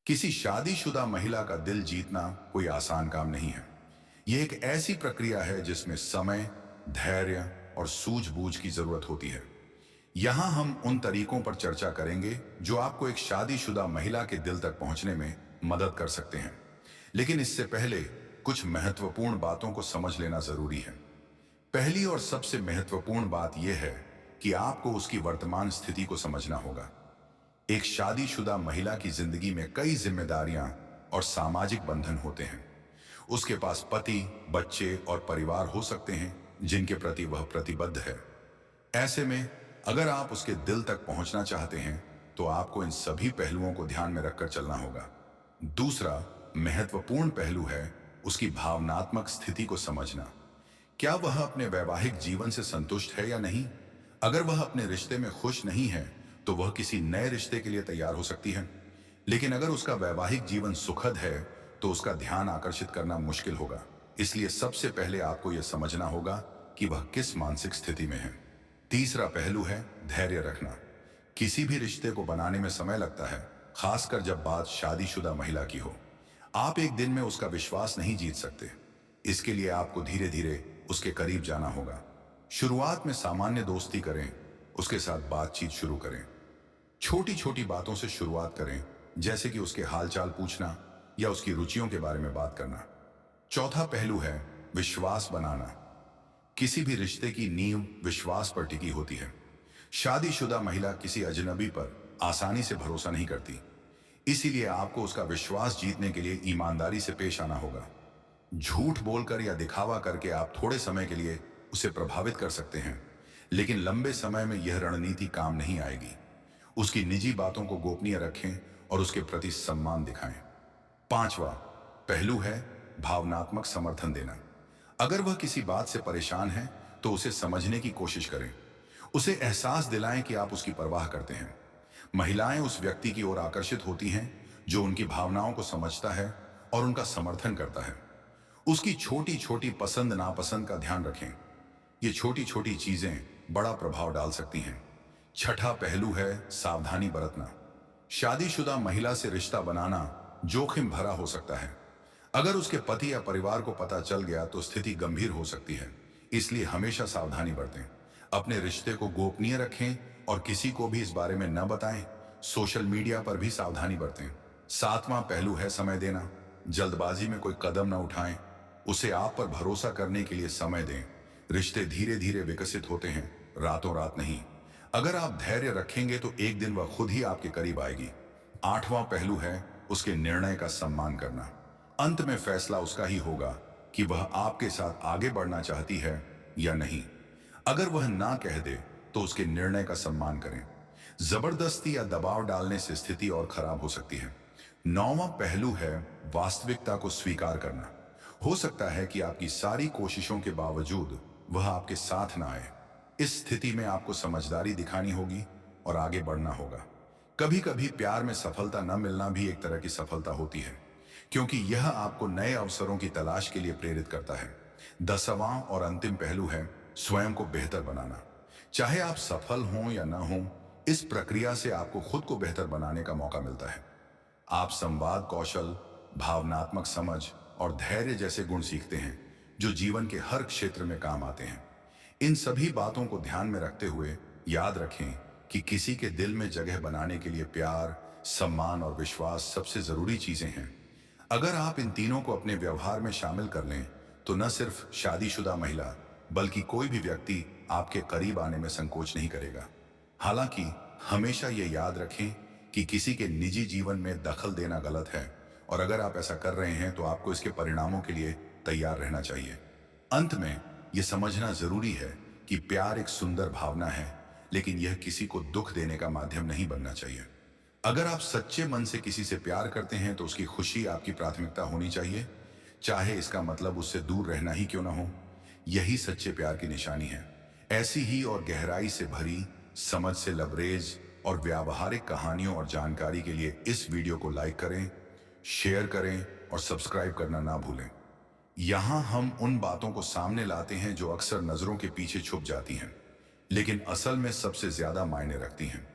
किसी शादीशुदा महिला का दिल जीतना कोई आसान काम नहीं है। यह एक ऐसी प्रक्रिया है जिसमें समय, धैर्य और सूझबूझ की जरूरत होती है। यहां हम उन तरीकों पर चर्चा करेंगे जो आपको एक शादीशुदा महिला के दिल तक पहुंचने में मदद कर सकते हैं। लेकिन इससे पहले कुछ महत्वपूर्ण बातों को समझ लेना जरूरी है। पहली और सबसे महत्वपूर्ण बात यह है कि आपको उसकी वर्तमान स्थिति को समझना होगा। एक शादीशुदा महिला की जिंदगी में कई जिम्मेदारियां और सामाजिक बंधन होते हैं। उसके पास पति, बच्चे और परिवार हो सकते हैं जिनके प्रति वह प्रतिबद्ध है। ऐसे में अगर आप उसके दिल तक पहुंचना चाहते हैं तो आपको इन सभी पहलुओं को ध्यान में रखकर चलना होगा। दूसरा महत्वपूर्ण पहलू है उसकी भावनात्मक स्थिति को समझना। क्या वह अपने वैवाहिक जीवन से संतुष्ट है या नहीं? अगर वह अपने रिश्ते में खुश नहीं है तो वह किसी नए रिश्ते के लिए तैयार हो सकती है। लेकिन अगर उसका वैवाहिक जीवन सुखद है तो उसका ध्यान आकर्षित करना मुश्किल होगा। इसलिए सबसे पहले आपको यह समझना होगा कि वह किस मानसिक स्थिति में है। तीसरा पहलू है धैर्य रखना। किसी भी रिश्ते को बनाने में समय लगता है, खासकर जब बात शादीशुदा महिला की हो। आप एक दिन में उसका विश्वास नहीं जीत सकते। इसके लिए आपको धीरे धीरे उसके करीब जाना होगा। शुरुआत में सामान्य दोस्ती करें, उसके साथ बातचीत शुरू करें। छोटी छोटी बातों से शुरुआत करें, जैसे कि उसके हालचाल पूछना या उसकी रुचियों के बारे में बात करना। चौथा पहलू है विश्वास बनाना। किसी भी रिश्ते की नींव विश्वास पर टिकी होती है। शादीशुदा महिला किसी अजनबी पर आसानी से भरोसा नहीं करती। इसीलिए आपको उसका विश्वास जीतने के लिए ईमानदारी से पेश आना होगा। झूठ बोलकर या दिखावा करके आप थोड़े समय के लिए उसे प्रभावित कर सकते हैं, लेकिन लंबे समय में यह रणनीति काम नहीं आएगी। उसकी निजी बातों को गोपनीय रखें और उसके प्रति सम्मान दिखाएं। पांचवा पहलू है भावनात्मक समर्थन देना। अगर वह किसी बात से परेशान है तो उसे समझने की कोशिश करें। उसे एहसास दिलाएं कि आप उसकी परवाह करते हैं। महिलाएं उस व्यक्ति की ओर आकर्षित होती हैं जो उनकी भावनाओं को समझता है और उनका समर्थन करता है। उसकी छोटी छोटी पसंद नापसंद का ध्यान रखें। ये छोटी छोटी चीजें बड़ा प्रभाव डाल सकती हैं। छठा पहलू है सावधानी बरतना। शादीशुदा महिला से रिश्ता बनाना जोखिम भरा हो सकता है। अगर उसके पति या परिवार को पता चल गया तो स्थिति गंभीर हो सकती है। इसलिए हमेशा सावधानी बरतें। अपने रिश्ते को गोपनीय रखें और किसी को भी इस बारे में न बताएं। सोशल मीडिया पर भी सावधानी बरतें। सातवां पहलू है समय देना। जल्दबाजी में कोई कदम न उठाएं। उसे आप पर भरोसा करने के लिए समय दें। रिश्ते धीरे धीरे विकसित होते हैं, रातों रात नहीं। अगर आप धैर्य रखेंगे तो एक दिन वह खुद ही आपके करीब आएगी। आठवां पहलू है उसके निर्णय का सम्मान करना। अंत में फैसला उसका ही होगा कि वह आपके साथ आगे बढ़ना चाहती है या नहीं। अगर वह ना कह दे तो उसके निर्णय का सम्मान करें। जबरदस्ती या दबाव डालने से स्थिति और खराब हो सकती है। नौवां पहलू है वास्तविकता को स्वीकार करना। हो सकता है कि आपकी सारी कोशिशों के बावजूद वह आपके साथ ना आए। इस स्थिति में आपको समझदारी दिखानी होगी और आगे बढ़ना होगा। कभी कभी प्यार में सफलता न मिलना भी एक तरह की सफलता होती है, क्योंकि यह आपको नए अवसरों की तलाश के लिए प्रेरित करता है। 10वां और अंतिम पहलू है स्वयं को बेहतर बनाना। चाहे आप सफल हों या ना हों, इस प्रक्रिया से आपको खुद को बेहतर बनाने का मौका मिलता है। आप संवाद कौशल, भावनात्मक समझ और धैर्य जैसे गुण सीखते हैं जो जीवन के हर क्षेत्र में काम आते हैं। इन सभी बातों को ध्यान में रखते हुए याद रखें कि किसी के दिल में जगह बनाने के लिए प्यार, सम्मान और विश्वास सबसे जरूरी चीजें हैं। अगर आप इन तीनों को अपने व्यवहार में शामिल कर लें तो न सिर्फ शादीशुदा महिला बल्कि कोई भी व्यक्ति आपके करीब आने में संकोच नहीं करेगा। हालांकि हमेशा ये याद रखें कि किसी के निजी जीवन में दखल देना गलत है, और अगर आप ऐसा कर रहे हैं तो आपको इसके परिणामों के लिए तैयार रहना चाहिए। अंत में यह समझना जरूरी है कि प्यार एक सुंदर भावना है, लेकिन यह किसी को दुख देने का माध्यम नहीं बनना चाहिए। अगर आप सच्चे मन से किसी से प्यार करते हैं तो उसकी खुशी आपकी प्राथमिकता होनी चाहिए, चाहे इसका मतलब उससे दूर रहना ही क्यों ना हो। यही सच्चे प्यार की निशानी है। ऐसी ही और गहराई से भरी, समझ से लबरेज और व्यावहारिक कहानियों और जानकारी के लिए इस वीडियो को लाइक करें, शेयर करें और सब्सक्राइब करना ना भूलें। यहां हम उन बातों को सामने लाते हैं जो अक्सर नजरों के पीछे छुप जाती हैं, लेकिन असल में सबसे ज्यादा मायने रखती हैं।